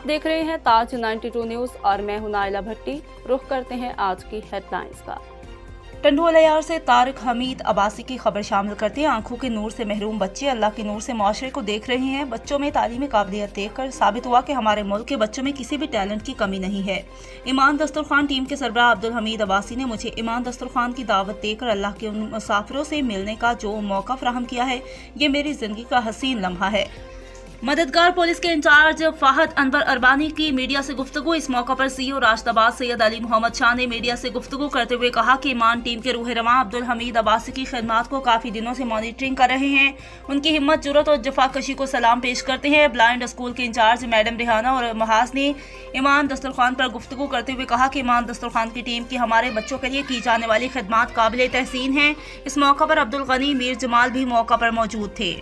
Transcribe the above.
आप देख रहे हैं ताज 92 न्यूज और मैं हूं नाइला भट्टी। रुख करते हैं आज की हेडलाइंस का। टंडोलायार से तारिक हमीद अब्बासी की खबर शामिल करते हैं। आंखों के नूर से महरूम बच्चे अल्लाह के नूर से माशरे को देख रहे हैं। बच्चों में तालीमी काबिलियत देखकर साबित हुआ कि हमारे मुल्क के बच्चों में किसी भी टैलेंट की कमी नहीं है। ईमान दस्तरखान टीम के सरबराह अब्दुल हमीद अब्बासी ने मुझे ईमान दस्तरखान की दावत देकर अल्लाह के उन मुसाफिरों से मिलने का जो मौका फराहम किया है, ये मेरी जिंदगी का हसीन लम्हा है। मददगार पुलिस के इंचार्ज फाहद अनवर अरबानी की मीडिया से गुफ्तगू। इस मौका पर सीईओ राशिदाबाद सैयद अली मोहम्मद शाह ने मीडिया से गुफ्तगू करते हुए कहा कि ईमान टीम के रूह रवां अब्दुल हमीद अब्बासी की खिदमत को काफ़ी दिनों से मॉनिटरिंग कर रहे हैं। उनकी हिम्मत, जुर्रत और जफाकशी को सलाम पेश करते हैं। ब्लाइंड स्कूल के इंचार्ज मैडम रेहाना और महाज ने ईमान दस्तरखान पर गुफ्तगू करते हुए कहा कि ईमान दस्तरखान की टीम की हमारे बच्चों के लिए की जाने वाली खिदमत काबिल तहसीन है। इस मौका पर अब्दुल गनी मीर जमाल भी मौका पर मौजूद थे।